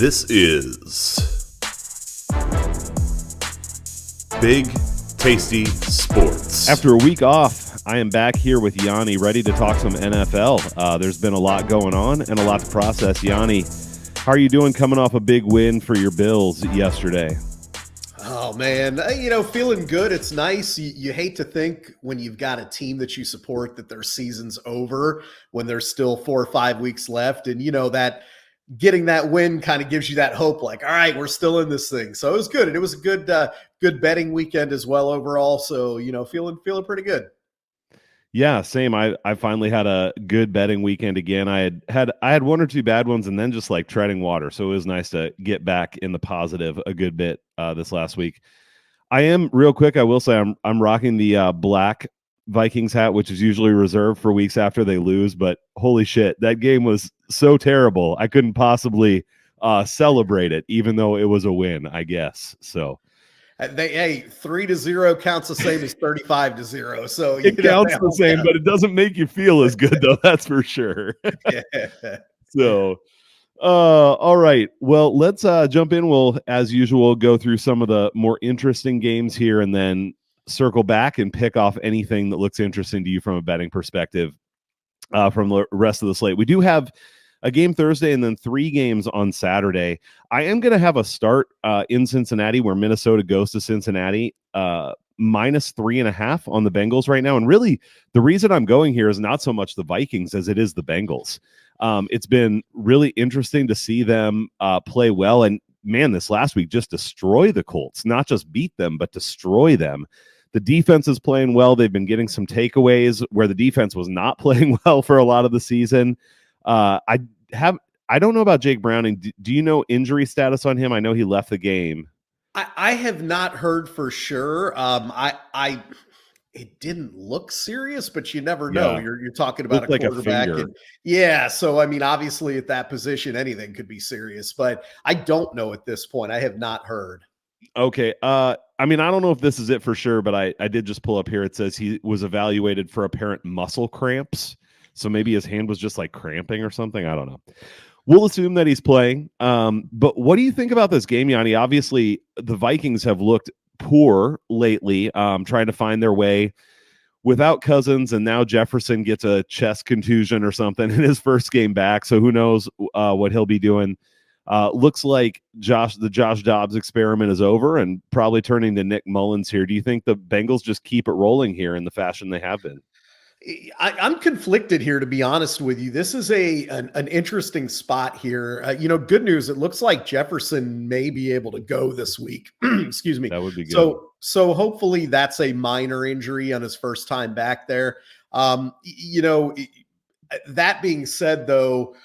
This is Big Tasty Sports. After a week off, I am back here with Yanni, ready to talk some NFL. There's been a lot going on and a lot to process. Yanni, how are you doing coming off a big win for your Bills yesterday? Oh, man, feeling good. It's nice. You hate to think when you've got a team that you support that their season's over when there's still 4 or 5 weeks left. And, that getting that win kind of gives you that hope like, all right, we're still in this thing. So it was good. And it was a good betting weekend as well overall. So, feeling pretty good. Yeah, same. I finally had a good betting weekend again. I had one or two bad ones and then just like treading water. So it was nice to get back in the positive a good bit this last week. I am real quick. I will say I'm rocking the black Vikings hat, which is usually reserved for weeks after they lose. But holy shit, that game was so terrible. I couldn't possibly celebrate it, even though it was a win, I guess. So. 3-0 counts the same as 35-0. So it counts the same, but it doesn't make you feel as good, though. That's for sure. Yeah. So, all right. Well, let's jump in. We'll, as usual, go through some of the more interesting games here, and then circle back and pick off anything that looks interesting to you from a betting perspective from the rest of the slate. We do have a game Thursday and then 3 games on Saturday. I am going to have a start in Cincinnati where Minnesota goes to Cincinnati minus 3.5 on the Bengals right now. And really the reason I'm going here is not so much the Vikings as it is the Bengals. It's been really interesting to see them play well. And man, this last week just destroy the Colts, not just beat them, but destroy them. The defense is playing well. They've been getting some takeaways where the defense was not playing well for a lot of the season. I don't know about Jake Browning. Do you know injury status on him? I know he left the game. I have not heard for sure. It didn't look serious, but you never know. Yeah. You're talking about Looked a quarterback. So I mean, obviously at that position, anything could be serious, but I don't know at this point. I have not heard. Okay. I mean, I don't know if this is it for sure, but I did just pull up here. It says he was evaluated for apparent muscle cramps. So maybe his hand was just like cramping or something. I don't know. We'll assume that he's playing. But what do you think about this game, Yanni? Obviously, the Vikings have looked poor lately, trying to find their way without Cousins, and now Jefferson gets a chest contusion or something in his first game back. So who knows what he'll be doing. Looks like the Josh Dobbs experiment is over and probably turning to Nick Mullins here. Do you think the Bengals just keep it rolling here in the fashion they have been? I'm conflicted here, to be honest with you. This is an interesting spot here. Good news. It looks like Jefferson may be able to go this week. Excuse me. That would be good. So hopefully that's a minor injury on his first time back there. That being said, though,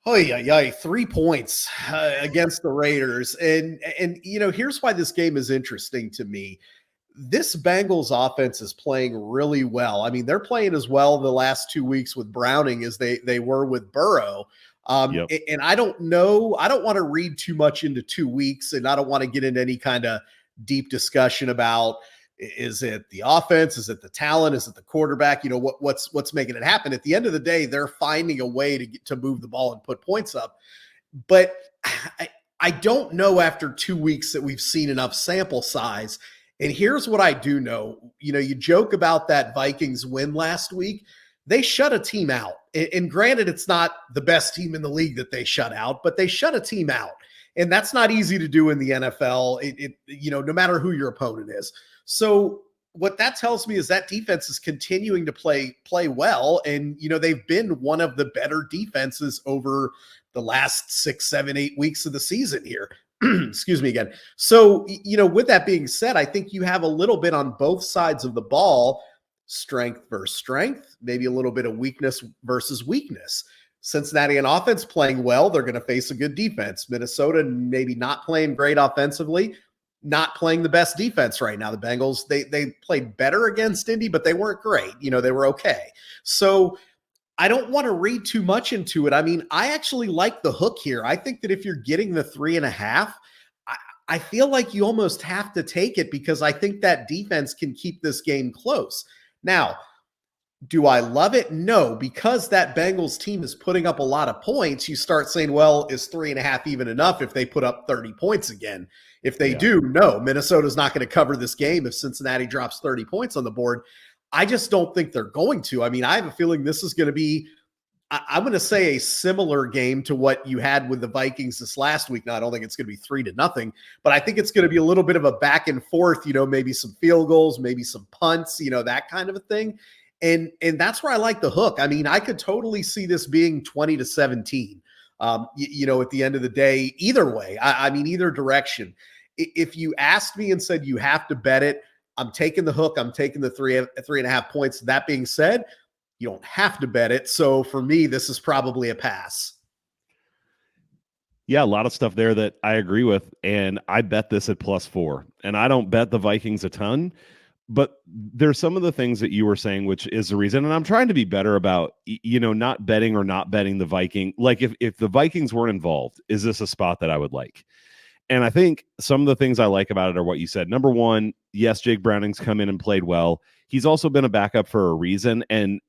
3 points against the Raiders. And here's why this game is interesting to me. This Bengals offense is playing really well. I mean, they're playing as well the last 2 weeks with Browning as they were with Burrow. Yep. And I don't know. I don't want to read too much into 2 weeks, and I don't want to get into any kind of deep discussion about, is it the offense? Is it the talent? Is it the quarterback? What's making it happen? At the end of the day, they're finding a way to move the ball and put points up. But I don't know after 2 weeks that we've seen enough sample size. And here's what I do know. You joke about that Vikings win last week. They shut a team out. And granted, it's not the best team in the league that they shut out, but they shut a team out. And that's not easy to do in the NFL, no matter who your opponent is. So what that tells me is that defense is continuing to play well. And, they've been one of the better defenses over the last 6, 7, 8 weeks of the season here. Excuse me again. So, with that being said, I think you have a little bit on both sides of the ball, strength versus strength, maybe a little bit of weakness versus weakness. Cincinnati on offense playing well, they're going to face a good defense. Minnesota maybe not playing great offensively, not playing the best defense right now. The Bengals, they played better against Indy, but they weren't great. They were okay. So I don't want to read too much into it. I mean, I actually like the hook here. I think that if you're getting the 3.5, I feel like you almost have to take it because I think that defense can keep this game close. Now, Do I love it? No, because that Bengals team is putting up a lot of points. You start saying, well, is 3.5 even enough if they put up 30 points again? If they do, no, Minnesota's not going to cover this game if Cincinnati drops 30 points on the board. I just don't think they're going to. I mean, I have a feeling this is going to be, I'm going to say, a similar game to what you had with the Vikings this last week. Now, I don't think it's going to be 3-0, but I think it's going to be a little bit of a back and forth, maybe some field goals, maybe some punts, that kind of a thing. And that's where I like the hook. I mean, I could totally see this being 20-17. At the end of the day, either way, I mean, either direction. If you asked me and said you have to bet it, I'm taking the hook. I'm taking the 3.5 points. That being said, you don't have to bet it. So for me, this is probably a pass. Yeah, a lot of stuff there that I agree with. And I bet this at +4. And I don't bet the Vikings a ton, but there's some of the things that you were saying, which is the reason. And I'm trying to be better about, not betting or not betting the Viking. Like if the Vikings weren't involved, is this a spot that I would like? And I think some of the things I like about it are what you said. Number one, yes, Jake Browning's come in and played well. He's also been a backup for a reason. And,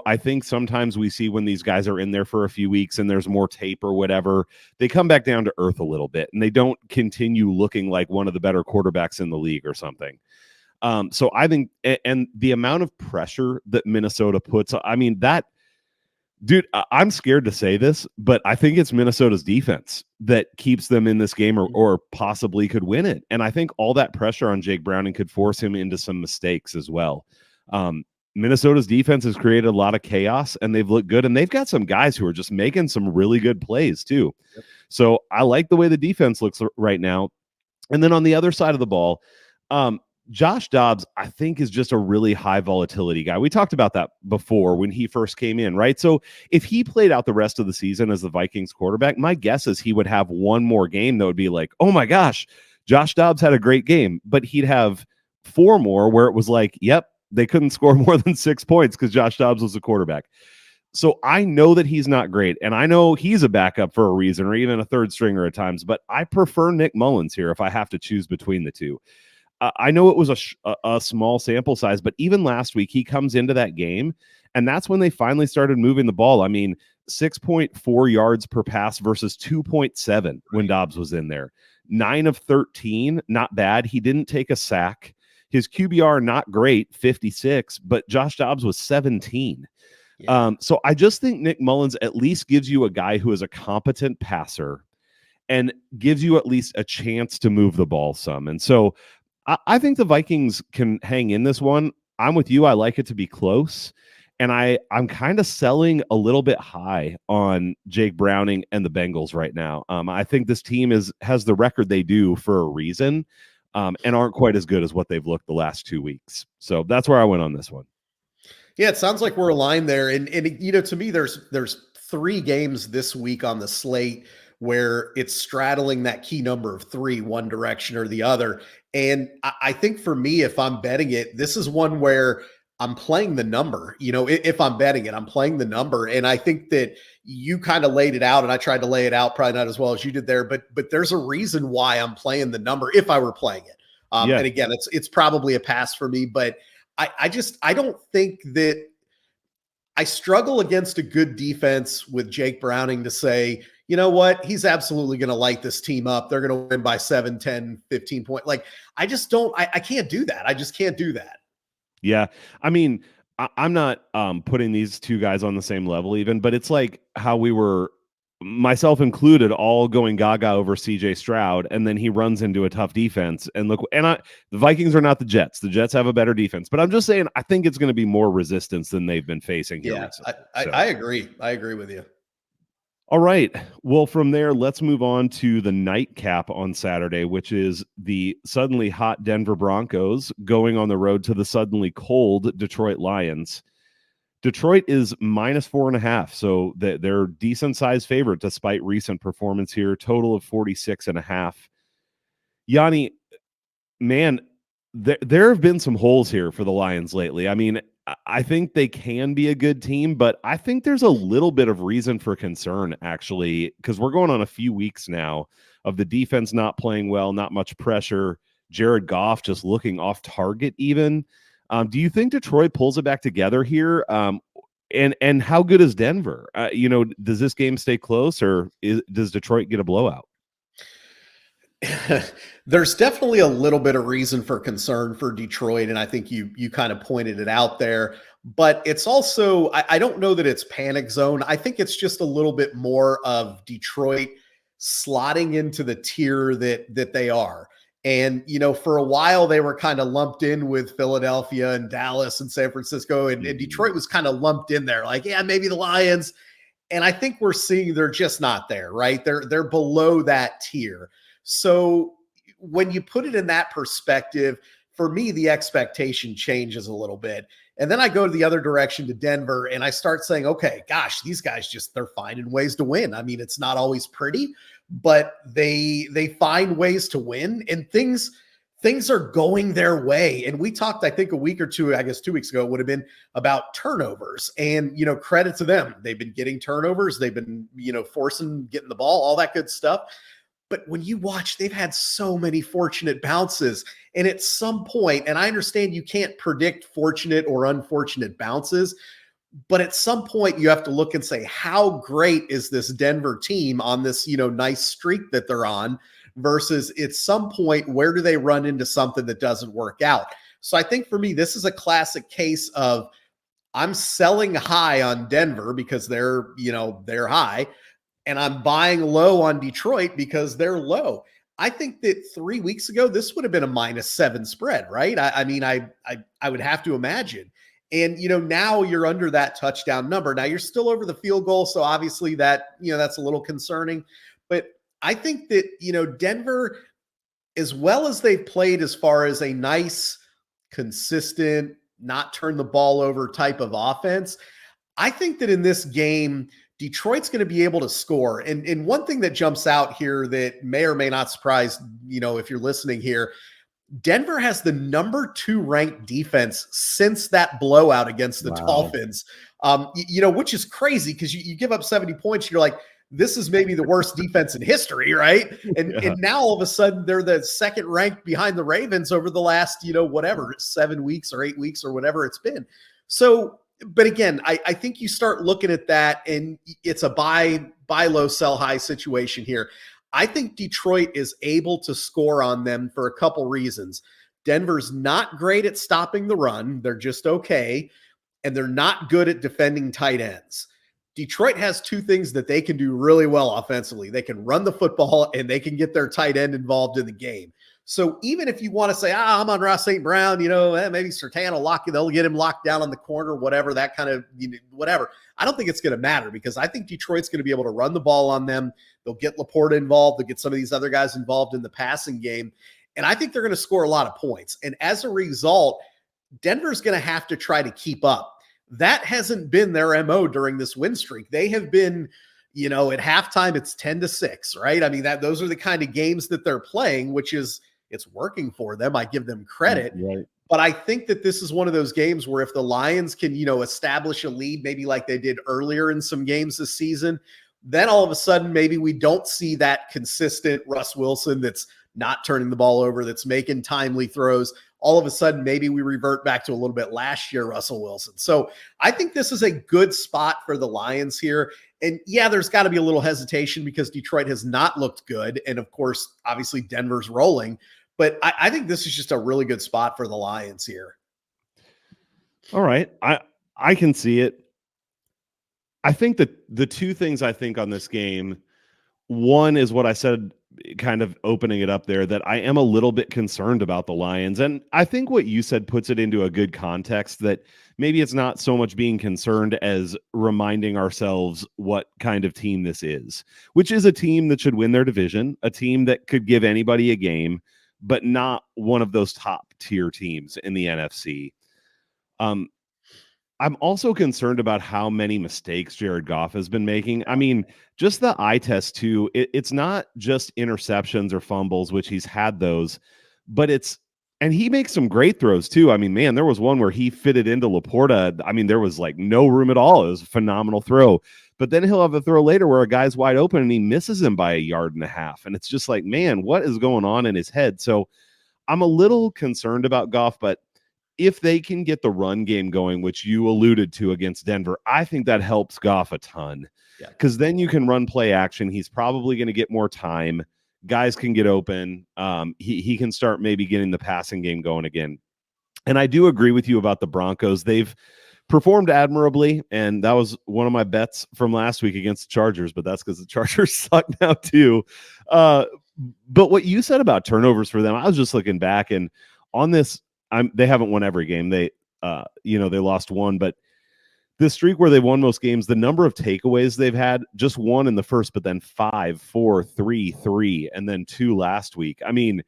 I think sometimes we see when these guys are in there for a few weeks and there's more tape or whatever, they come back down to earth a little bit and they don't continue looking like one of the better quarterbacks in the league or something. So I think, and the amount of pressure that Minnesota puts, I mean, dude, I'm scared to say this, but I think it's Minnesota's defense that keeps them in this game or possibly could win it. And I think all that pressure on Jake Browning could force him into some mistakes as well. Minnesota's defense has created a lot of chaos and they've looked good. And they've got some guys who are just making some really good plays too. Yep. So I like the way the defense looks right now. And then on the other side of the ball, Josh Dobbs, I think, is just a really high volatility guy. We talked about that before when he first came in, right? So if he played out the rest of the season as the Vikings quarterback, my guess is he would have one more game that would be like, oh my gosh, Josh Dobbs had a great game. But he'd have 4 more where it was like, yep, they couldn't score more than 6 points because Josh Dobbs was the quarterback. So I know that he's not great, and I know he's a backup for a reason or even a third stringer at times, but I prefer Nick Mullins here if I have to choose between the two. I know it was a small sample size, but even last week, he comes into that game, and that's when they finally started moving the ball. I mean, 6.4 yards per pass versus 2.7 when Dobbs was in there. 9 of 13, not bad. He didn't take a sack. His QBR, not great, 56, but Josh Dobbs was 17. Yeah. So I just think Nick Mullins at least gives you a guy who is a competent passer and gives you at least a chance to move the ball some. And so I think the Vikings can hang in this one. I'm with you. I like it to be close. And I'm kind of selling a little bit high on Jake Browning and the Bengals right now. I think this team has the record they do for a reason, and aren't quite as good as what they've looked the last 2 weeks. So that's where I went on this one. Yeah, it sounds like we're aligned there. And to me, there's 3 games this week on the slate where it's straddling that key number of 3, one direction or the other. And I think for me, if I'm betting it, this is one where I'm playing the number. If I'm betting it, I'm playing the number. And I think that you kind of laid it out, and I tried to lay it out, probably not as well as you did there, but there's a reason why I'm playing the number if I were playing it. And again, it's probably a pass for me, but I don't think that I struggle against a good defense with Jake Browning to say, you know what, he's absolutely going to light this team up. They're going to win by 7, 10, 15 points. Like, I just don't, I can't do that. I just can't do that. Yeah. I mean, I'm not putting these two guys on the same level even, but it's like how we were, myself included, all going gaga over CJ Stroud, and then he runs into a tough defense. And look, the Vikings are not the Jets. The Jets have a better defense, but I'm just saying, I think it's going to be more resistance than they've been facing here recently. I agree. I agree with you. All right. Well, from there, let's move on to the nightcap on Saturday, which is the suddenly hot Denver Broncos going on the road to the suddenly cold Detroit Lions. Detroit is -4.5, so they're decent sized favorite despite recent performance here. Total of 46.5. Yanni, man, there have been some holes here for the Lions lately. I mean, I think they can be a good team, but I think there's a little bit of reason for concern, actually, because we're going on a few weeks now of the defense not playing well, not much pressure. Jared Goff just looking off target even. Do you think Detroit pulls it back together here? And how good is Denver? Does this game stay close, or does Detroit get a blowout? There's definitely a little bit of reason for concern for Detroit, and I think you kind of pointed it out there. But it's also, I don't know that it's panic zone. I think it's just a little bit more of Detroit slotting into the tier that they are. And for a while they were kind of lumped in with Philadelphia and Dallas and San Francisco, and Detroit was kind of lumped in there, like, yeah, maybe the Lions. And I think we're seeing they're just not there, right? They're below that tier. So when you put it in that perspective, for me, the expectation changes a little bit. And then I go to the other direction to Denver and I start saying, okay, gosh, these guys they're finding ways to win. I mean, it's not always pretty, but they find ways to win, and things are going their way. And we talked, I think a week or two, I guess 2 weeks ago, it would have been about turnovers, and, credit to them. They've been getting turnovers. They've been, getting the ball, all that good stuff. But when you watch, they've had so many fortunate bounces. And at some point, and I understand you can't predict fortunate or unfortunate bounces, but at some point you have to look and say, how great is this Denver team on this, nice streak that they're on, versus at some point, where do they run into something that doesn't work out? So I think for me, this is a classic case of I'm selling high on Denver because they're high, and I'm buying low on Detroit because they're low. I think that 3 weeks ago, this would have been a -7 spread, right? I mean, I would have to imagine. And, now you're under that touchdown number. Now you're still over the field goal. So obviously that's a little concerning. But I think that, Denver, as well as they've played as far as a nice, consistent, not turn the ball over type of offense, I think that in this game, Detroit's going to be able to score. And one thing that jumps out here that may or may not surprise, if you're listening here, Denver has the number 2 ranked defense since that blowout against the Dolphins, which is crazy because you give up 70 points. You're like, this is maybe the worst defense in history, right? And now all of a sudden they're the second ranked behind the Ravens over the last, 7 weeks or 8 weeks or whatever it's been. So, but again, I think you start looking at that and it's a buy low, sell high situation here. I think Detroit is able to score on them for a couple reasons. Denver's not great at stopping the run. They're just okay. And they're not good at defending tight ends. Detroit has 2 things that they can do really well offensively. They can run the football and they can get their tight end involved in the game. So even if you want to say, I'm on Ross St. Brown, maybe Surtain will they'll get him locked down on the corner, whatever, that kind of, whatever. I don't think it's going to matter because I think Detroit's going to be able to run the ball on them. They'll get Laporta involved. They'll get some of these other guys involved in the passing game. And I think they're going to score a lot of points. And as a result, Denver's going to have to try to keep up. That hasn't been their MO during this win streak. They have been, at halftime, it's 10-6, right? I mean, those are the kind of games that they're playing, which is, it's working for them. I give them credit. Right. But I think that this is one of those games where if the Lions can, establish a lead, maybe like they did earlier in some games this season, then all of a sudden, maybe we don't see that consistent Russ Wilson that's not turning the ball over, that's making timely throws. All of a sudden, maybe we revert back to a little bit last year, Russell Wilson. So I think this is a good spot for the Lions here. And yeah, there's got to be a little hesitation because Detroit has not looked good. And of course, obviously Denver's rolling. But I think this is just a really good spot for the Lions here. All right. I can see it. I think that the 2 things I think on this game, one is what I said, kind of opening it up there, that I am a little bit concerned about the Lions. And I think what you said puts it into a good context, that maybe it's not so much being concerned as reminding ourselves what kind of team this is, which is a team that should win their division, a team that could give anybody a game, but not one of those top tier teams in the NFC. I'm also concerned about how many mistakes Jared Goff has been making. I mean, just the eye test too. It's not just interceptions or fumbles, which he's had those, but and he makes some great throws too. I mean, man, there was one where he fitted into Laporta. I mean, there was like no room at all. It was a phenomenal throw. But then he'll have a throw later where a guy's wide open and he misses him by 1.5 yards. And it's just like, man, what is going on in his head? So I'm a little concerned about Goff, but if they can get the run game going, which you alluded to against Denver, I think that helps Goff a ton. Because then you can run play action. He's probably going to get more time. Guys can get open. He can start maybe getting the passing game going again. And I do agree with you about the Broncos. They've performed admirably, and that was one of my bets from last week against the Chargers, but that's because the Chargers suck now too. But what you said about turnovers for them, I was just looking back, and on this, they haven't won every game. They lost one, but this streak where they've won most games, the number of takeaways they've had, just one in the first, but then 5, 4, 3, 3, and then 2 last week. I mean,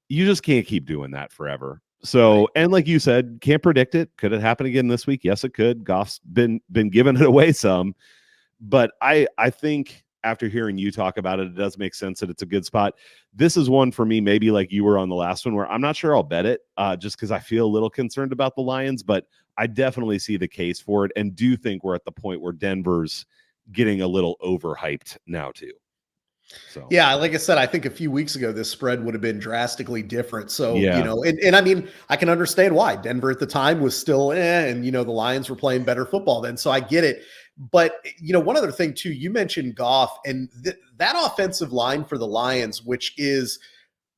you just can't keep doing that forever. So, and like you said, can't predict it. Could it happen again this week? Yes, it could. Goff's been giving it away some, but I think after hearing you talk about it, it does make sense that it's a good spot. This is one for me, maybe like you were on the last one, where I'm not sure I'll bet it, just because I feel a little concerned about the Lions, but I definitely see the case for it, and do think we're at the point where Denver's getting a little overhyped now too. So yeah, like I said, I think a few weeks ago this spread would have been drastically different. So Yeah. and I mean, I can understand why. Denver at the time was still and the Lions were playing better football then, so I get it. But one other thing too, you mentioned Goff, and that offensive line for the Lions, which is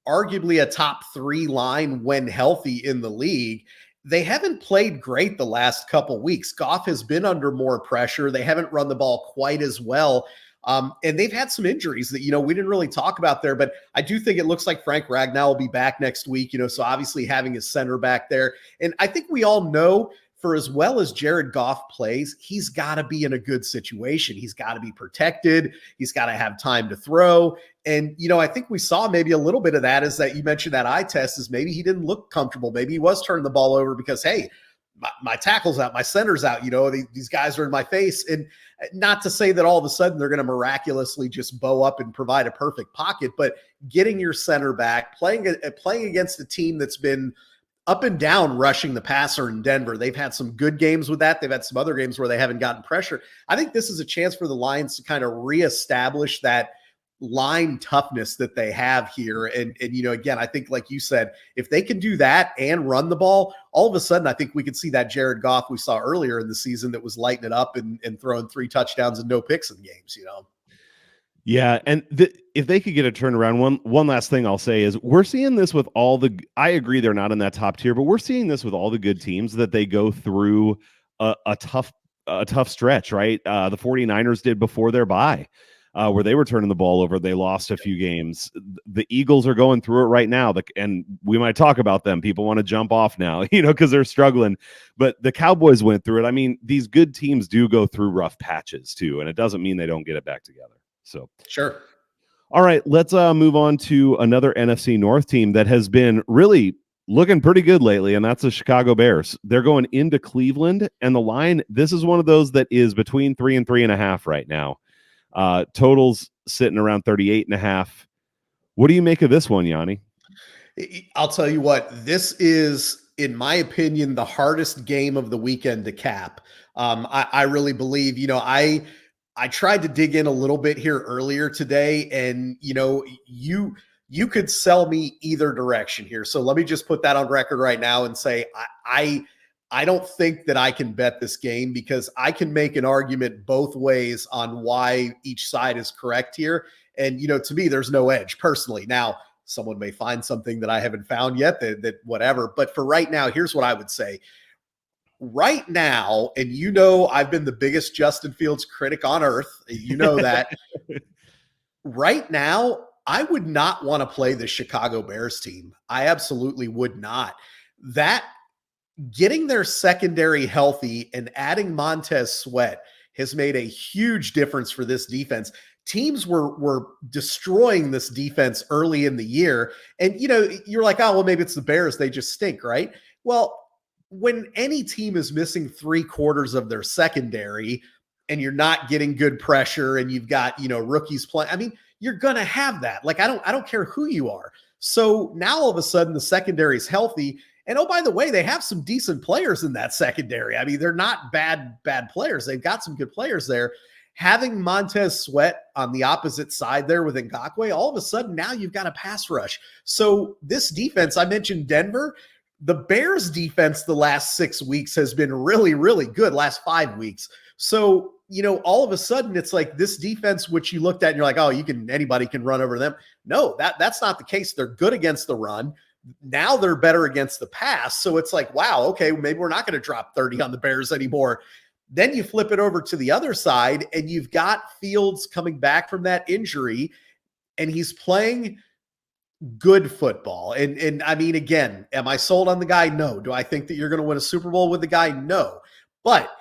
arguably a top 3 line when healthy in the league. They haven't played great the last couple weeks. Goff has been under more pressure. They haven't run the ball quite as well. And they've had some injuries that, we didn't really talk about there, but I do think it looks like Frank Ragnow will be back next week, so obviously having his center back there. And I think we all know, for as well as Jared Goff plays, he's got to be in a good situation. He's got to be protected. He's got to have time to throw. And, I think we saw maybe a little bit of that, is that you mentioned that eye test, is maybe he didn't look comfortable. Maybe he was turning the ball over because, hey, my tackle's out, my center's out, these guys are in my face. And not to say that all of a sudden they're going to miraculously just bow up and provide a perfect pocket, but getting your center back, playing against a team that's been up and down rushing the passer in Denver. They've had some good games with that. They've had some other games where they haven't gotten pressure. I think this is a chance for the Lions to kind of reestablish that line toughness that they have here. And again, I think, like you said, if they can do that and run the ball, all of a sudden, I think we could see that Jared Goff we saw earlier in the season that was lighting it up and throwing 3 touchdowns and no picks in games, Yeah, and if they could get a turnaround, one last thing I'll say is we're seeing this with all the. I agree they're not in that top tier, but we're seeing this with all the good teams that they go through a tough stretch, right? The 49ers did before their bye, where they were turning the ball over. They lost a few games. The Eagles are going through it right now, and we might talk about them. People want to jump off now, because they're struggling. But the Cowboys went through it. I mean, these good teams do go through rough patches too, and it doesn't mean they don't get it back together. So sure. All right, let's move on to another NFC North team that has been really looking pretty good lately, and that's the Chicago Bears. They're going into Cleveland, and the line, this is one of those that is between 3 and 3.5 right now. Totals sitting around 38.5. What do you make of this one, Yanni? I'll tell you what, this is, in my opinion, the hardest game of the weekend to cap. I really believe, I tried to dig in a little bit here earlier today, and you could sell me either direction here. So let me just put that on record right now and say I don't think that I can bet this game, because I can make an argument both ways on why each side is correct here. And to me, there's no edge personally. Now, someone may find something that I haven't found yet that whatever. But for right now, here's what I would say. Right now, and I've been the biggest Justin Fields critic on earth. That. Right now, I would not want to play the Chicago Bears team. I absolutely would not. That getting their secondary healthy and adding Montez Sweat has made a huge difference for this defense. Teams were destroying this defense early in the year. And, you're like, oh, well, maybe it's the Bears. They just stink, right? Well, when any team is missing 3/4 of their secondary and you're not getting good pressure and you've got, rookies playing, I mean, you're going to have that. Like, I don't care who you are. So now all of a sudden the secondary is healthy. And oh, by the way, they have some decent players in that secondary. I mean, they're not bad players. They've got some good players there. Having Montez Sweat on the opposite side there with Ngakoue, all of a sudden now you've got a pass rush. So this defense, I mentioned Denver, The Bears defense the last 6 weeks has been really, really good, last 5 weeks. So, all of a sudden it's like this defense, which you looked at and you're like, oh, anybody can run over them. No, that's not the case. They're good against the run. Now they're better against the pass. So it's like, wow, okay, maybe we're not going to drop 30 on the Bears anymore. Then you flip it over to the other side and you've got Fields coming back from that injury and he's playing good football. And I mean, again, am I sold on the guy? No. Do I think that you're going to win a Super Bowl with the guy? No. But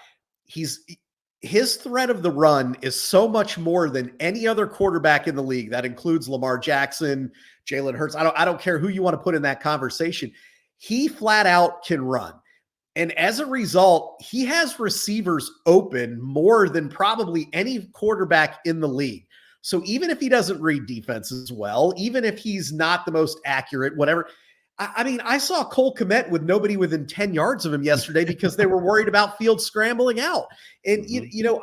his threat of the run is so much more than any other quarterback in the league. That includes Lamar Jackson, Jalen Hurts. I don't care who you want to put in that conversation. He flat out can run. And as a result, he has receivers open more than probably any quarterback in the league. So even if he doesn't read defenses well, even if he's not the most accurate, whatever. I mean, I saw Cole Kmet with nobody within 10 yards of him yesterday because they were worried about Fields scrambling out. And,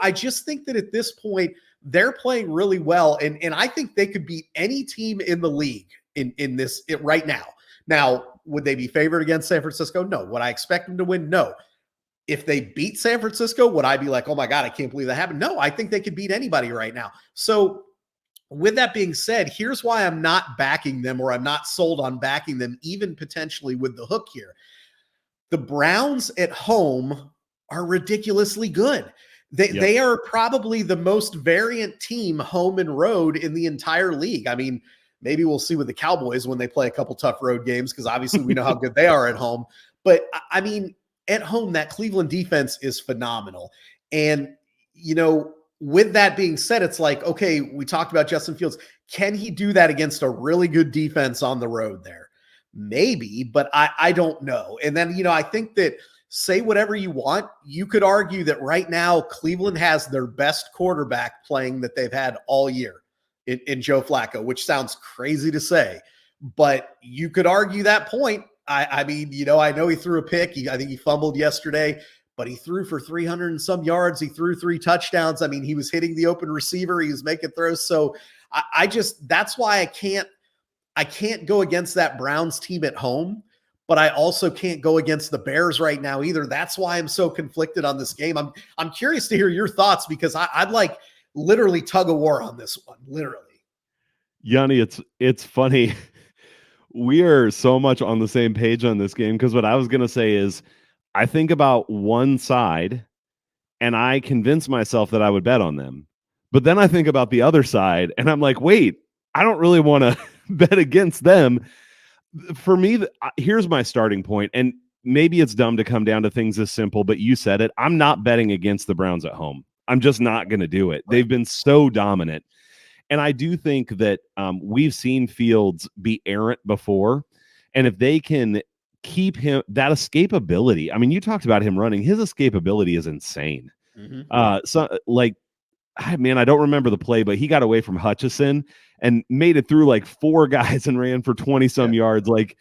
I just think that at this point, they're playing really well. And I think they could beat any team in the league in this right now. Now, would they be favored against San Francisco? No. Would I expect them to win? No. If they beat San Francisco, would I be like, oh my God, I can't believe that happened? No, I think they could beat anybody right now. So with that being said, here's why I'm not backing them, or I'm not sold on backing them, even potentially with the hook here. The Browns at home are ridiculously good. They are probably the most variant team home and road in the entire league. I mean, maybe we'll see with the Cowboys when they play a couple tough road games, because obviously we know how good they are at home. But I mean, at home, that Cleveland defense is phenomenal. And, with that being said, it's like, okay, we talked about Justin Fields. Can he do that against a really good defense on the road there? Maybe, but I don't know. And then, I think that, say whatever you want, you could argue that right now Cleveland has their best quarterback playing that they've had all year in Joe Flacco, which sounds crazy to say, but you could argue that point. I mean, I know he threw a pick. I think he fumbled yesterday, but he threw for 300 and some yards. He threw 3 touchdowns. I mean, he was hitting the open receiver. He was making throws. So that's why I can't go against that Browns team at home, but I also can't go against the Bears right now either. That's why I'm so conflicted on this game. I'm curious to hear your thoughts, because I'd like literally tug of war on this one. Literally. Yanni, it's funny. We are so much on the same page on this game, because what I was going to say is I think about one side and I convince myself that I would bet on them. But then I think about the other side and I'm like, wait, I don't really want to bet against them. For me, here's my starting point. And maybe it's dumb to come down to things this simple, but you said it. I'm not betting against the Browns at home. I'm just not going to do it. They've been so dominant. And I do think that we've seen Fields be errant before. And if they can keep him, that escapability, I mean, you talked about him running, his escapability is insane. Man, I don't remember the play, but he got away from Hutchison and made it through like 4 guys and ran for 20 some yards. Like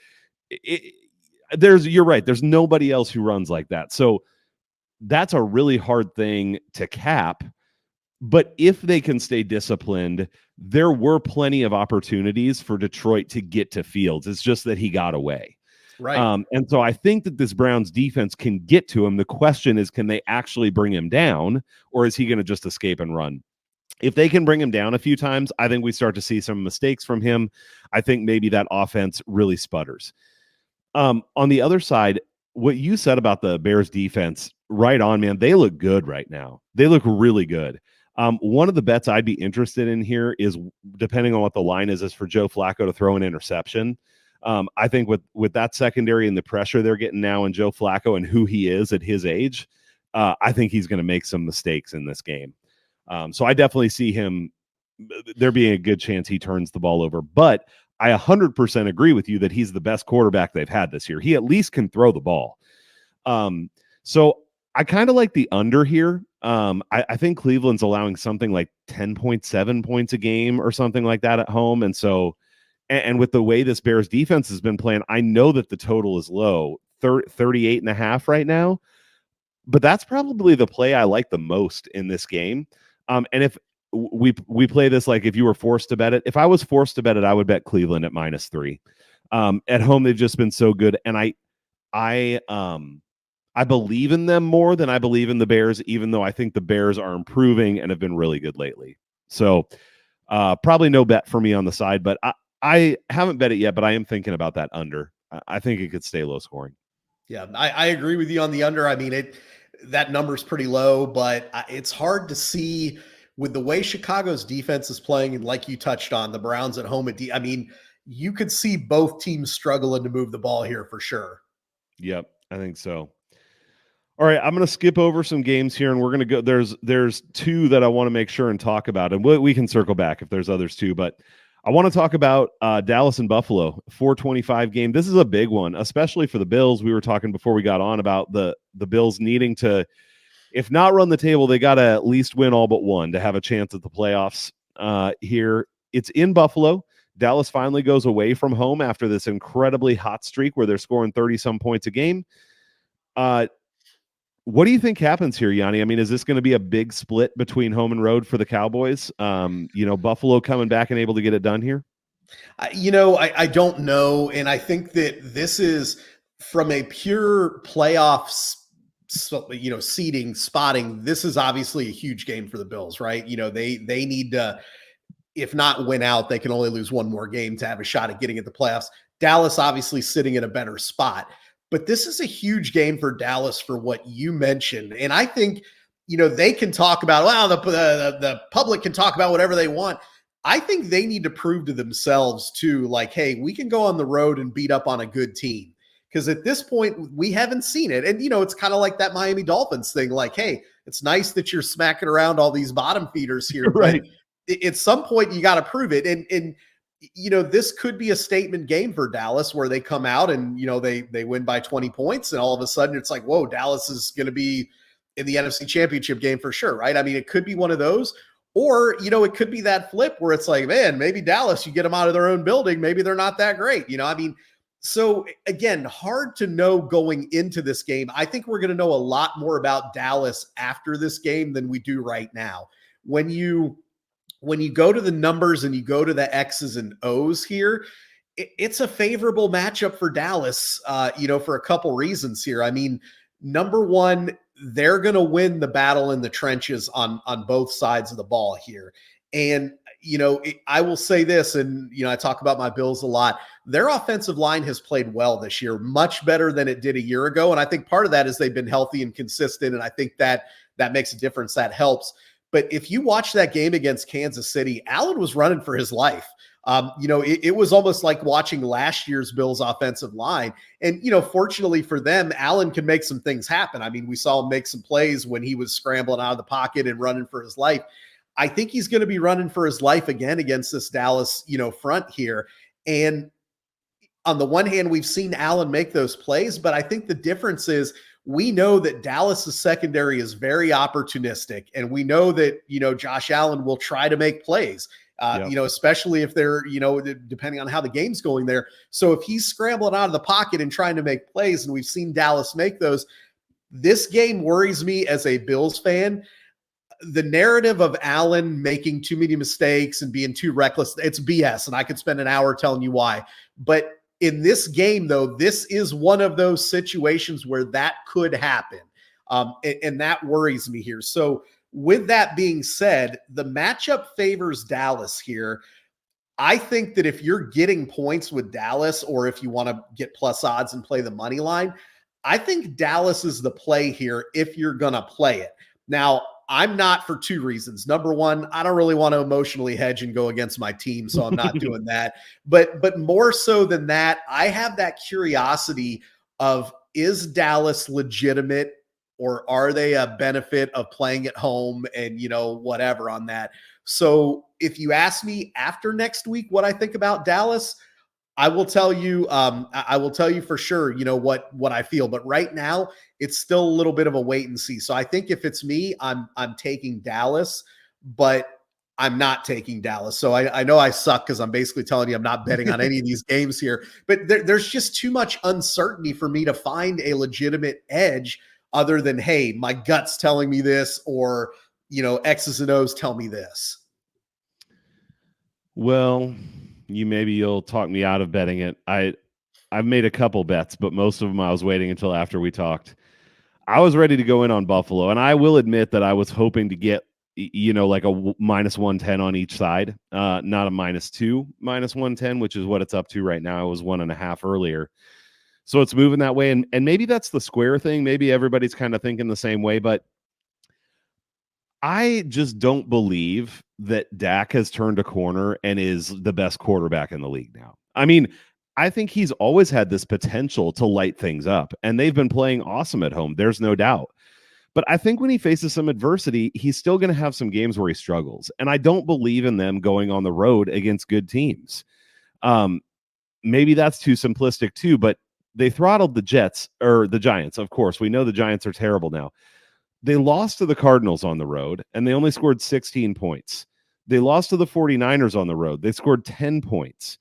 you're right. There's nobody else who runs like that. So that's a really hard thing to cap. But if they can stay disciplined, there were plenty of opportunities for Detroit to get to Fields. It's just that he got away. Right. And so I think that this Browns defense can get to him. The question is, can they actually bring him down, or is he going to just escape and run? If they can bring him down a few times, I think we start to see some mistakes from him. I think maybe that offense really sputters. On the other side, what you said about the Bears defense, right on, man. They look good right now. They look really good. One of the bets I'd be interested in here is, depending on what the line is for Joe Flacco to throw an interception. I think with that secondary and the pressure they're getting now in Joe Flacco and who he is at his age, I think he's going to make some mistakes in this game. So I definitely see him, there being a good chance he turns the ball over. But I 100% agree with you that he's the best quarterback they've had this year. He at least can throw the ball. So I kind of like the under here. I think Cleveland's allowing something like 10.7 points a game or something like that at home. And so, and with the way this Bears defense has been playing, I know that the total is low, 38.5 right now, but that's probably the play I like the most in this game. And if we play this, like if you were forced to bet it, if I was forced to bet it, I would bet Cleveland at -3. At home, they've just been so good. And I believe in them more than I believe in the Bears, even though I think the Bears are improving and have been really good lately. So probably no bet for me on the side, but I haven't bet it yet, but I am thinking about that under. I think it could stay low scoring. Yeah, I agree with you on the under. I mean, that number's pretty low, but it's hard to see with the way Chicago's defense is playing, and like you touched on, the Browns at home I mean, you could see both teams struggling to move the ball here for sure. Yep, I think so. All right, I'm going to skip over some games here, and we're going to go. There's two that I want to make sure and talk about, and we can circle back if there's others too. But I want to talk about Dallas and Buffalo 425 game. This is a big one, especially for the Bills. We were talking before we got on about the Bills needing to, if not run the table, they got to at least win all but one to have a chance at the playoffs. Here, it's in Buffalo. Dallas finally goes away from home after this incredibly hot streak where they're scoring 30-some points a game. What do you think happens here, Yanni? I mean, is this going to be a big split between home and road for the Cowboys? Buffalo coming back and able to get it done here? I don't know. And I think that this is from a pure playoffs, seeding, spotting. This is obviously a huge game for the Bills, right? They need to, if not win out, they can only lose one more game to have a shot at getting at the playoffs. Dallas obviously sitting in a better spot. But this is a huge game for Dallas for what you mentioned. And I think, they can talk about, well, the public can talk about whatever they want. I think they need to prove to themselves too, like, hey, we can go on the road and beat up on a good team. Because at this point, we haven't seen it. And, it's kind of like that Miami Dolphins thing. Like, hey, it's nice that you're smacking around all these bottom feeders here. Right. But at some point, you got to prove it. And this could be a statement game for Dallas where they come out and, they win by 20 points. And all of a sudden it's like, whoa, Dallas is going to be in the NFC Championship game for sure, right? I mean, it could be one of those. Or, it could be that flip where it's like, man, maybe Dallas, you get them out of their own building. Maybe they're not that great. So again, hard to know going into this game. I think we're going to know a lot more about Dallas after this game than we do right now. When you go to the numbers and you go to the X's and O's here, it's a favorable matchup for Dallas, for a couple reasons here. I mean, number one, they're going to win the battle in the trenches on both sides of the ball here. And, I will say this, and, I talk about my Bills a lot. Their offensive line has played well this year, much better than it did a year ago. And I think part of that is they've been healthy and consistent. And I think that makes a difference. That helps. But if you watch that game against Kansas City, Allen was running for his life. It was almost like watching last year's Bills offensive line. And, fortunately for them, Allen can make some things happen. I mean, we saw him make some plays when he was scrambling out of the pocket and running for his life. I think he's going to be running for his life again against this Dallas, front here. And on the one hand, we've seen Allen make those plays, but I think the difference is we know that Dallas's secondary is very opportunistic, and we know that, Josh Allen will try to make plays, especially if they're, depending on how the game's going there. So if he's scrambling out of the pocket and trying to make plays, and we've seen Dallas make those, this game worries me as a Bills fan. The narrative of Allen making too many mistakes and being too reckless, it's BS. And I could spend an hour telling you why, but in this game, though, this is one of those situations where that could happen. And that worries me here. So with that being said, the matchup favors Dallas here. I think that if you're getting points with Dallas, or if you want to get plus odds and play the money line, I think Dallas is the play here if you're going to play it. Now, I'm not, for two reasons. Number one, I don't really want to emotionally hedge and go against my team, so I'm not doing that. But more so than that, I have that curiosity of, is Dallas legitimate, or are they a benefit of playing at home and, whatever on that. So if you ask me after next week what I think about Dallas, I will tell you for sure, what I feel. But right now, it's still a little bit of a wait and see. So I think if it's me, I'm taking Dallas, but I'm not taking Dallas. So I know I suck because I'm basically telling you I'm not betting on any of these games here. But there's just too much uncertainty for me to find a legitimate edge other than, hey, my gut's telling me this, or, X's and O's tell me this. Well, maybe you'll talk me out of betting it. I've made a couple bets, but most of them I was waiting until after we talked. I was ready to go in on Buffalo, and I will admit that I was hoping to get like a minus 110 on each side, not a -2, minus 110, which is what it's up to right now. It was 1.5 earlier. So it's moving that way. And maybe that's the square thing. Maybe everybody's kind of thinking the same way, but I just don't believe that Dak has turned a corner and is the best quarterback in the league now. I mean, I think he's always had this potential to light things up, and they've been playing awesome at home. There's no doubt. But I think when he faces some adversity, he's still going to have some games where he struggles. And I don't believe in them going on the road against good teams. Maybe that's too simplistic too, but they throttled the Giants. Of course, we know the Giants are terrible now. They lost to the Cardinals on the road, and they only scored 16 points. They lost to the 49ers on the road. They scored 10 points.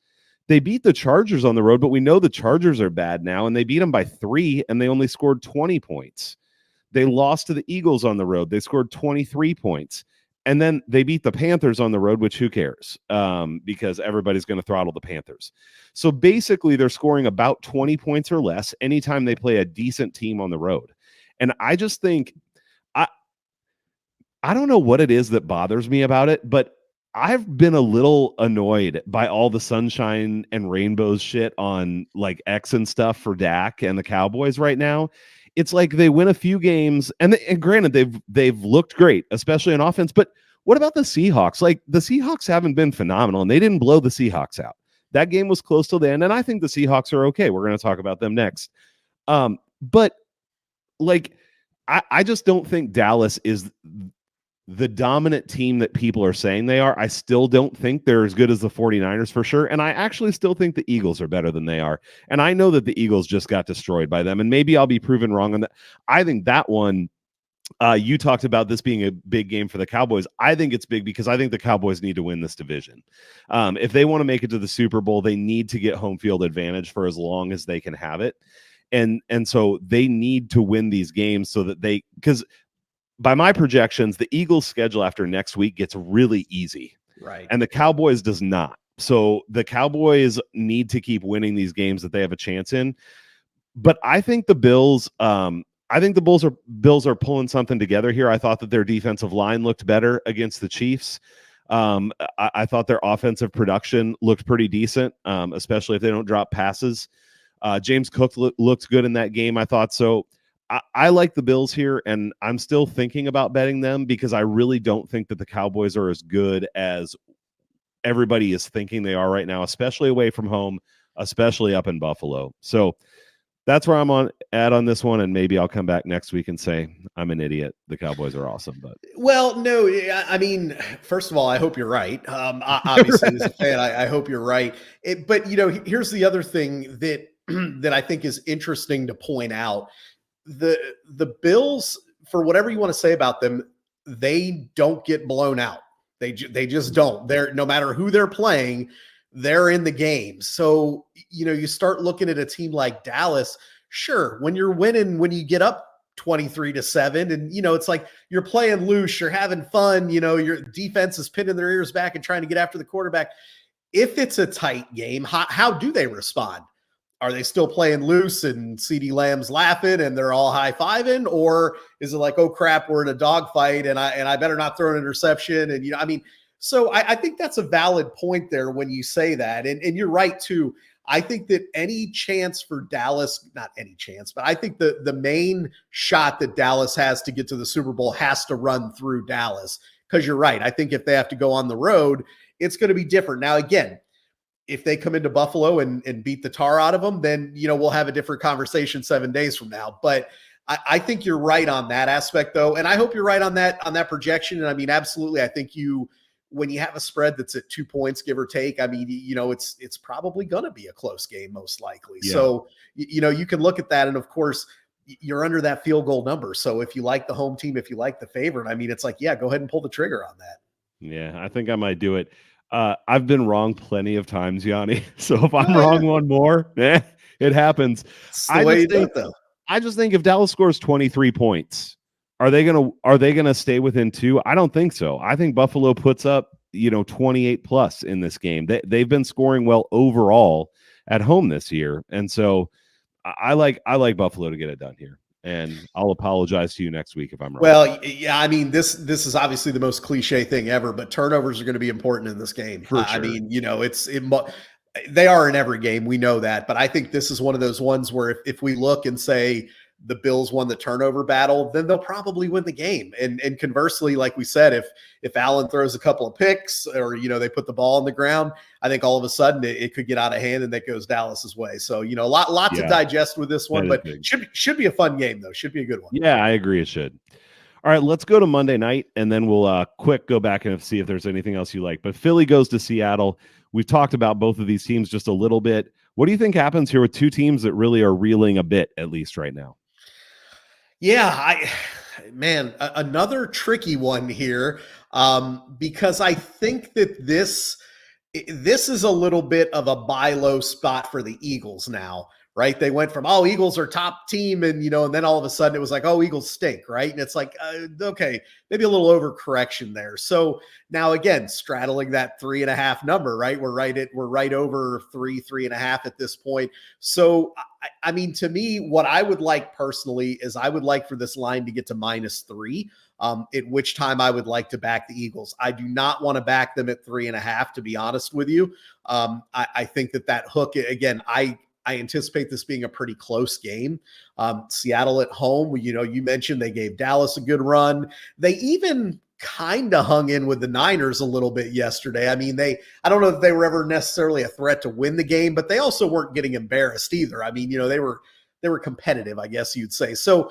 They beat the Chargers on the road, but we know the Chargers are bad now, and they beat them by 3, and they only scored 20 points. They lost to the Eagles on the road. They scored 23 points. And then they beat the Panthers on the road, which who cares? Because everybody's going to throttle the Panthers. So basically, they're scoring about 20 points or less anytime they play a decent team on the road. And I just think, I don't know what it is that bothers me about it, but I've been a little annoyed by all the sunshine and rainbows shit on like X and stuff for Dak and the Cowboys right now. It's like they win a few games, and granted, they've looked great, especially on offense. But what about the Seahawks? Like, the Seahawks haven't been phenomenal, and they didn't blow the Seahawks out. That game was close till the end, and I think the Seahawks are okay. We're going to talk about them next. But like, I just don't think Dallas is the dominant team that people are saying they are. I still don't think they're as good as the 49ers for sure. And I actually still think the Eagles are better than they are. And I know that the Eagles just got destroyed by them. And maybe I'll be proven wrong on that. I think that one, you talked about this being a big game for the Cowboys. I think it's big because I think the Cowboys need to win this division. If they want to make it to the Super Bowl, they need to get home field advantage for as long as they can have it. And so they need to win these games so that because by my projections, the Eagles' schedule after next week gets really easy. Right. And the Cowboys does not. So the Cowboys need to keep winning these games that they have a chance in. But I think the Bills, Bills are pulling something together here. I thought that their defensive line looked better against the Chiefs. I thought their offensive production looked pretty decent, especially if they don't drop passes. James Cook looked good in that game. I thought so. I like the Bills here, and I'm still thinking about betting them because I really don't think that the Cowboys are as good as everybody is thinking they are right now, especially away from home, especially up in Buffalo. So that's where I'm on this one, and maybe I'll come back next week and say I'm an idiot. The Cowboys are awesome, but no, I mean, first of all, I hope you're right. Obviously, as a fan, I hope you're right. But here's the other thing that that I think is interesting to point out. The Bills, for whatever you want to say about them, they don't get blown out. They just don't. They're, no matter who they're playing, they're in the game. So, you start looking at a team like Dallas. Sure, when you're winning, when you get up 23-7, and it's like you're playing loose, you're having fun, your defense is pinning their ears back and trying to get after the quarterback. If it's a tight game, how do they respond? Are they still playing loose and CeeDee Lamb's laughing and they're all high-fiving? Or is it like, oh crap, we're in a dogfight and I better not throw an interception? And, so I think that's a valid point there when you say that. And you're right too. I think that any chance for Dallas, not any chance, but I think the main shot that Dallas has to get to the Super Bowl has to run through Dallas. Because you're right. I think if they have to go on the road, it's going to be different. Now, again, if they come into Buffalo and beat the tar out of them, then, we'll have a different conversation 7 days from now. But I think you're right on that aspect, though. And I hope you're right on that projection. And I mean, absolutely. I think when you have a spread that's at 2 points, give or take, I mean, it's probably going to be a close game, most likely. Yeah. So, you can look at that. And of course, you're under that field goal number. So if you like the home team, if you like the favorite, I mean, it's like, yeah, go ahead and pull the trigger on that. Yeah, I think I might do it. I've been wrong plenty of times, Yanni. So if I'm wrong one more, it happens. I just think if Dallas scores 23 points, are they gonna stay within 2? I don't think so. I think Buffalo puts up 28 plus in this game. They've been scoring well overall at home this year. And so I like Buffalo to get it done here. And I'll apologize to you next week if I'm wrong. Well, yeah, I mean, this is obviously the most cliche thing ever, but turnovers are going to be important in this game. For I sure. mean, they are in every game. We know that, but I think this is one of those ones where if we look and say the Bills won the turnover battle, then they'll probably win the game. And conversely, like we said, if Allen throws a couple of picks or, they put the ball on the ground, I think all of a sudden it could get out of hand and that goes Dallas's way. So, a lot to digest with this one, but should be a fun game though. Should be a good one. Yeah, I agree. It should. All right, let's go to Monday night, and then we'll quick go back and see if there's anything else you like. But Philly goes to Seattle. We've talked about both of these teams just a little bit. What do you think happens here with two teams that really are reeling a bit, at least right now? Yeah, another tricky one here, because I think that this is a little bit of a buy low spot for the Eagles now, right? They went from, Eagles are top team. And, and then all of a sudden it was like, Eagles stink. Right. And it's like, okay, maybe a little overcorrection there. So now again, straddling that 3.5 number, right? We're right over 3.5 at this point. So, I mean, to me, what I would like personally is I would like for this line to get to -3. At which time I would like to back the Eagles. I do not want to back them at 3.5, to be honest with you. I think that hook, again, I anticipate this being a pretty close game. Seattle at home, you mentioned they gave Dallas a good run. They even kind of hung in with the Niners a little bit yesterday. I mean, I don't know if they were ever necessarily a threat to win the game, but they also weren't getting embarrassed either. I mean, they were competitive, I guess you'd say. So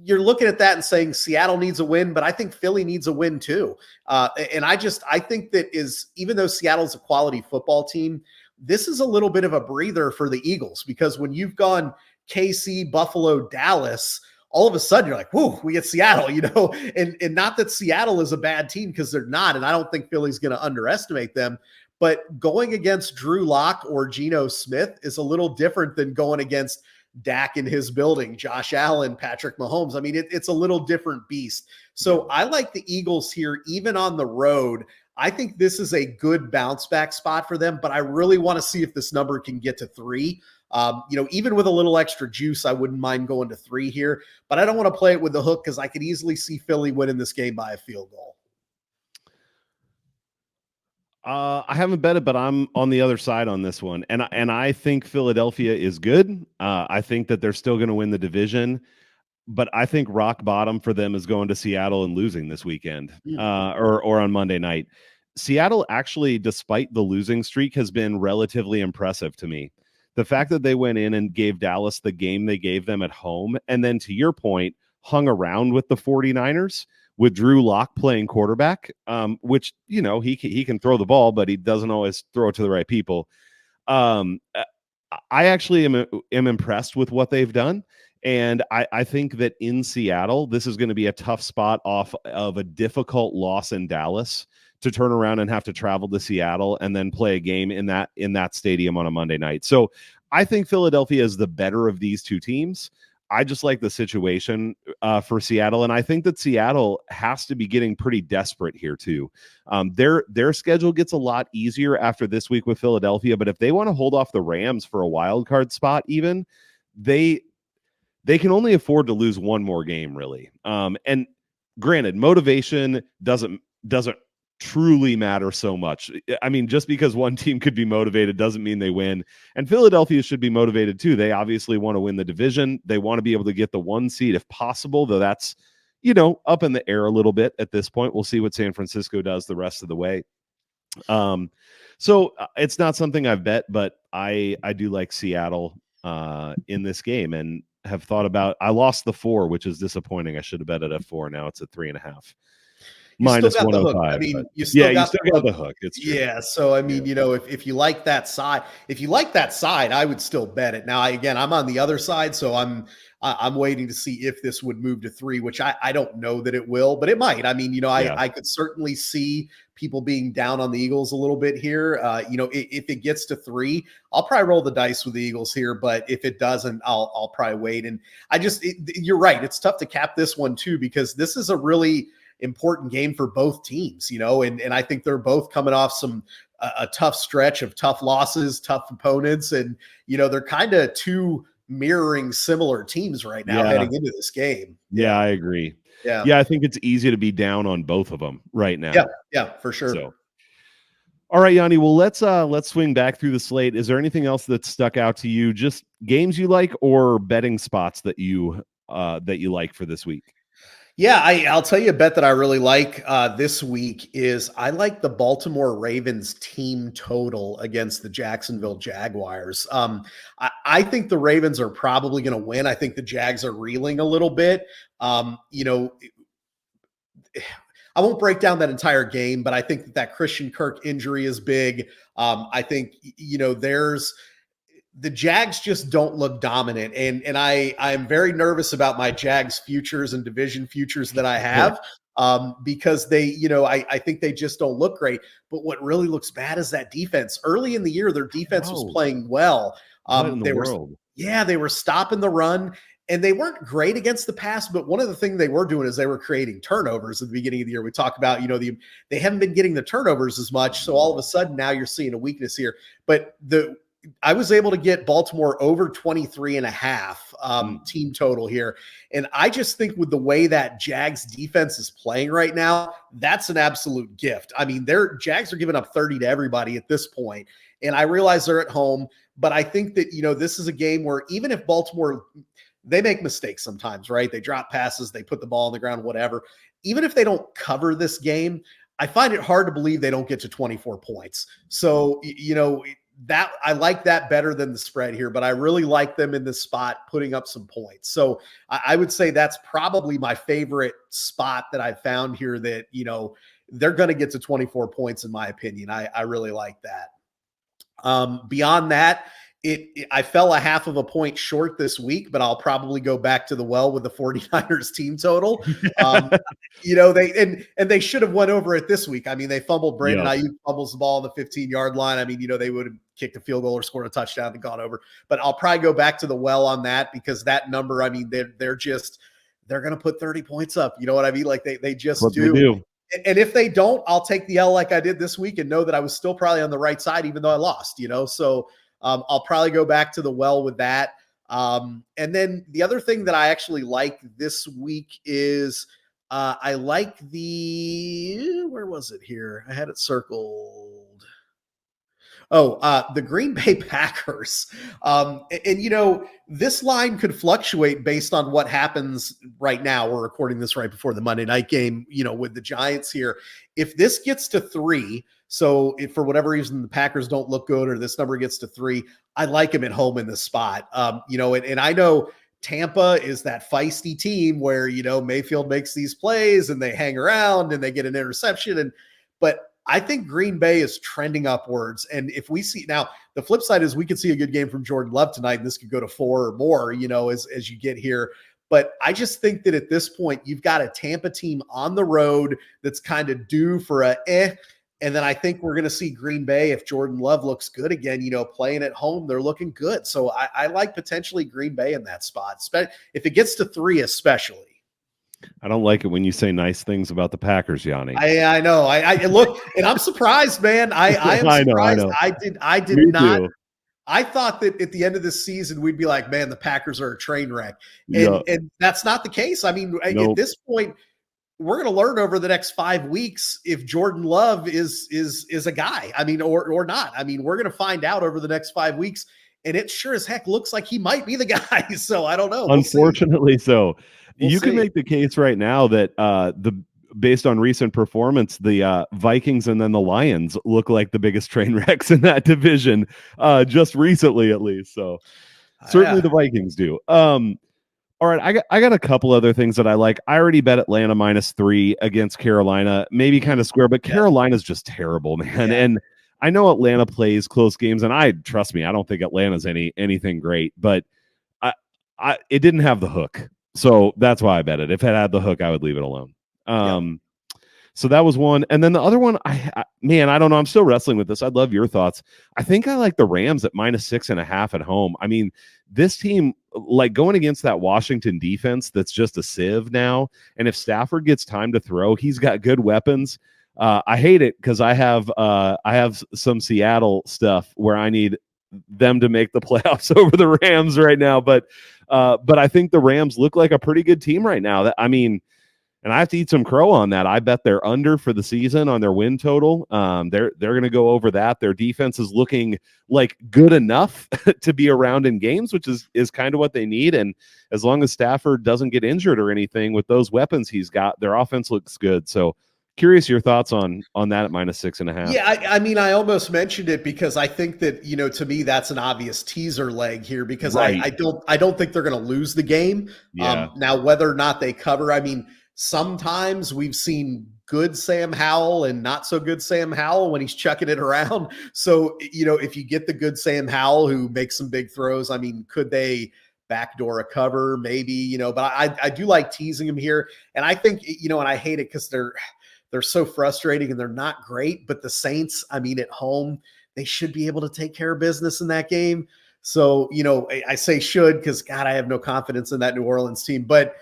you're looking at that and saying Seattle needs a win, but I think Philly needs a win too. And I think that even though Seattle's a quality football team, this is a little bit of a breather for the Eagles, because when you've gone KC, Buffalo, Dallas, all of a sudden you're like, whoo, we get Seattle, and not that Seattle is a bad team, because they're not. And I don't think Philly's going to underestimate them, but going against Drew Lock or Geno Smith is a little different than going against Dak in his building, Josh Allen, Patrick Mahomes. I mean, it's a little different beast. So I like the Eagles here, even on the road. I think this is a good bounce back spot for them, but I really want to see if this number can get to 3. Even with a little extra juice, I wouldn't mind going to 3 here, but I don't want to play it with the hook, because I could easily see Philly winning this game by a field goal. I haven't bet it, but I'm on the other side on this one. And I think Philadelphia is good. I think that they're still going to win the division, but I think rock bottom for them is going to Seattle and losing this weekend, or on Monday night. Seattle actually, despite the losing streak, has been relatively impressive to me. The fact that they went in and gave Dallas the game they gave them at home, and then, to your point, hung around with the 49ers with Drew Lock playing quarterback, which, he can throw the ball, but he doesn't always throw it to the right people. I actually am impressed with what they've done. And I think that in Seattle, this is going to be a tough spot off of a difficult loss in Dallas to turn around and have to travel to Seattle and then play a game in that stadium on a Monday night. So I think Philadelphia is the better of these two teams. I just like the situation for Seattle, and I think that Seattle has to be getting pretty desperate here too. Their schedule gets a lot easier after this week with Philadelphia, but if they want to hold off the Rams for a wild card spot, even they can only afford to lose one more game, really. And granted, motivation doesn't truly matter so much. I mean, just because one team could be motivated doesn't mean they win. And Philadelphia should be motivated too. They obviously want to win the division. They want to be able to get the 1 seed if possible, though that's, up in the air a little bit at this point. We'll see what San Francisco does the rest of the way. So it's not something I've bet, but I do like Seattle in this game, and have thought about, I lost the 4, which is disappointing. I should have bet it at 4. Now it's at 3.5. -105. I mean, you still got the hook. It's true. Yeah. So, I mean, if you like that side, I would still bet it. Now, I'm on the other side, so I'm waiting to see if this would move to 3, which I don't know that it will, but it might. I mean, I could certainly see people being down on the Eagles a little bit here. If it gets to 3, I'll probably roll the dice with the Eagles here, but if it doesn't, I'll probably wait. And you're right. It's tough to cap this one too, because this is a really, important game for both teams, and I think they're both coming off a tough stretch of tough losses, tough opponents. And, they're kind of two mirroring similar teams right now heading into this game. Yeah, I agree. Yeah. Yeah, I think it's easy to be down on both of them right now. Yeah, for sure. So, all right, Yanni. Well, let's swing back through the slate. Is there anything else that stuck out to you? Just games you like or betting spots that you like for this week? Yeah, I'll tell you a bet that I really like this week is I like the Baltimore Ravens team total against the Jacksonville Jaguars. I think the Ravens are probably going to win. I think the Jags are reeling a little bit. I won't break down that entire game, but I think that Christian Kirk injury is big. I think, the Jags just don't look dominant. And I'm very nervous about my Jags futures and division futures that I have because they, I think they just don't look great. But what really looks bad is that defense. Early in the year, their defense was playing well. They were stopping the run. And they weren't great against the pass, but one of the things they were doing is they were creating turnovers at the beginning of the year. We talk about, they haven't been getting the turnovers as much. So all of a sudden now you're seeing a weakness here. But I was able to get Baltimore over 23.5 team total here. And I just think with the way that Jags defense is playing right now, that's an absolute gift. I mean, their Jags are giving up 30 to everybody at this point. And I realize they're at home, but I think that, this is a game where even if Baltimore, they make mistakes sometimes, right? They drop passes, they put the ball on the ground, whatever. Even if they don't cover this game, I find it hard to believe they don't get to 24 points. So, that I like that better than the spread here, but I really like them in this spot putting up some points. So I would say that's probably my favorite spot that I found here that, they're going to get to 24 points in my opinion. I really like that. Beyond that, I fell a half of a point short this week, but I'll probably go back to the well with the 49ers team total. They should have went over it this week. I mean, they fumbled. Brandon Ayuk fumbles the ball on the 15-yard line. I mean, they would have kicked a field goal or scored a touchdown and gone over. But I'll probably go back to the well on that because that number, I mean, they're going to put 30 points up. You know what I mean? Like they just do. And if they don't, I'll take the L like I did this week and know that I was still probably on the right side, even though I lost, So I'll probably go back to the well with that. And then the other thing that I actually like this week is I like where was it here? I had it circled. The Green Bay Packers. This line could fluctuate based on what happens right now. We're recording this right before the Monday night game, with the Giants here. If this gets to 3, so if for whatever reason the Packers don't look good or this number gets to 3, I like him at home in this spot. And I know Tampa is that feisty team where, Mayfield makes these plays and they hang around and they get an interception. But I think Green Bay is trending upwards. And if we see now, the flip side is we could see a good game from Jordan Love tonight, and this could go to 4 or more, as you get here. But I just think that at this point, you've got a Tampa team on the road that's kind of due for and then I think we're going to see Green Bay, if Jordan Love looks good again, playing at home, they're looking good. So I like potentially Green Bay in that spot, if it gets to 3 especially. I don't like it when you say nice things about the Packers, Yanni. I know. I look, and I'm surprised, man. I am surprised. I did not. Too. I thought that at the end of this season, we'd be like, man, the Packers are a train wreck. And that's not the case. I mean, at this point, we're going to learn over the next 5 weeks if Jordan Love is a guy. I mean, or not. I mean, we're going to find out over the next 5 weeks. And it sure as heck looks like he might be the guy. So I don't know. Unfortunately, so. You can make the case right now that based on recent performance, the Vikings and then the Lions look like the biggest train wrecks in that division, just recently at least. So certainly the Vikings do. All right, I got a couple other things that I like. I already bet Atlanta -3 against Carolina, maybe kind of square, but Carolina's just terrible, man. Yeah. And I know Atlanta plays close games, and trust me, I don't think Atlanta's anything great, but it didn't have the hook. So that's why I bet it. If it had the hook, I would leave it alone. So that was one. And then the other one, man, I don't know. I'm still wrestling with this. I'd love your thoughts. I think I like the Rams at -6.5 at home. I mean, this team, like going against that Washington defense that's just a sieve now. And if Stafford gets time to throw, he's got good weapons. I hate it because I have some Seattle stuff where I need them to make the playoffs over the Rams right now. But I think the Rams look like a pretty good team right now. And I have to eat some crow on that. I bet they're under for the season on their win total. They're going to go over that. Their defense is looking like good enough to be around in games, which is kind of what they need. And as long as Stafford doesn't get injured or anything with those weapons he's got, their offense looks good. So curious your thoughts on that at -6.5. Yeah, I mean, I almost mentioned it because I think that, to me, that's an obvious teaser leg here because Right. I don't think they're going to lose the game. Yeah. Now, whether or not they cover, I mean, sometimes we've seen good Sam Howell and not so good Sam Howell when he's chucking it around. So, if you get the good Sam Howell who makes some big throws, I mean, could they backdoor a cover? Maybe, but I do like teasing him here. And I think, and I hate it because they're so frustrating and they're not great, but the Saints, I mean, at home, they should be able to take care of business in that game. So, I say should because, God, I have no confidence in that New Orleans team. But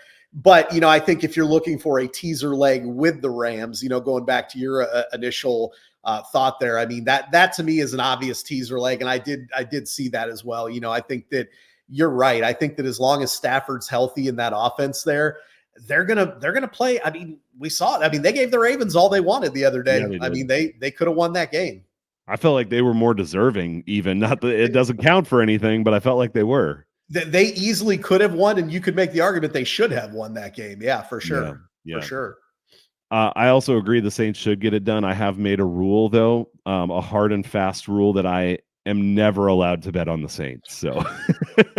I think if you're looking for a teaser leg with the Rams, going back to your initial thought there, I mean, that to me is an obvious teaser leg. And I did see that as well. I think that you're right. I think that as long as Stafford's healthy in that offense there, they're gonna play. I mean, we saw it. I mean, they gave the Ravens all they wanted the other day. Yeah, I mean, they could have won that game. I felt like they were more deserving, even. Not that it doesn't count for anything, but I felt like they were. They easily could have won, and you could make the argument they should have won that game. Yeah, for sure. Yeah. For sure. I also agree the Saints should get it done. I have made a rule, though, a hard and fast rule that I am never allowed to bet on the Saints. So,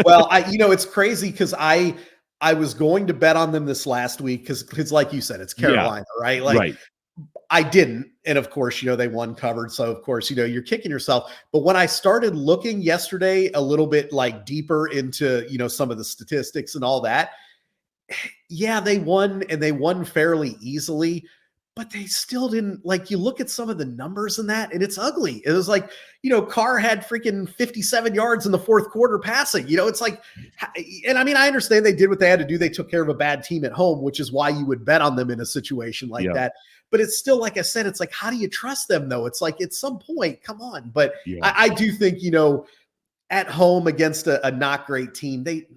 well, it's crazy because I was going to bet on them this last week because like you said, it's Carolina, right? Like, right. I didn't. And of course, they won covered. So of course, you're kicking yourself. But when I started looking yesterday a little bit like deeper into, some of the statistics and all that, yeah, they won and they won fairly easily, but they still didn't, like, you look at some of the numbers in that and it's ugly. It was like, Carr had freaking 57 yards in the fourth quarter passing, it's like, and I mean, I understand they did what they had to do. They took care of a bad team at home, which is why you would bet on them in a situation like that. But it's still, like I said, it's like, how do you trust them though? It's like, at some point, come on. But I do think, at home against a not great team, they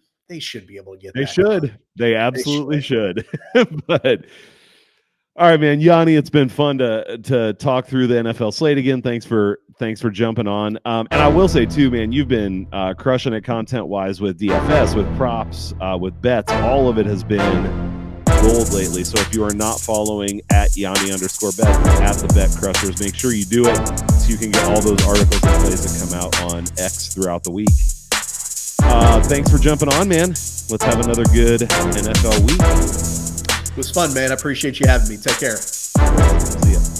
should be able to get They should. They absolutely should. But all right, man, Yanni, it's been fun to talk through the NFL slate again. Thanks for jumping on. And I will say too, man, you've been crushing it content wise with DFS, with props, with bets. All of it has been gold lately. So if you are not following at Yanni_bet, at the Bet Crushers, make sure you do it so you can get all those articles and plays that come out on X throughout the week. Thanks for jumping on, man. Let's have another good NFL week. It was fun, man. I appreciate you having me. Take care. See ya.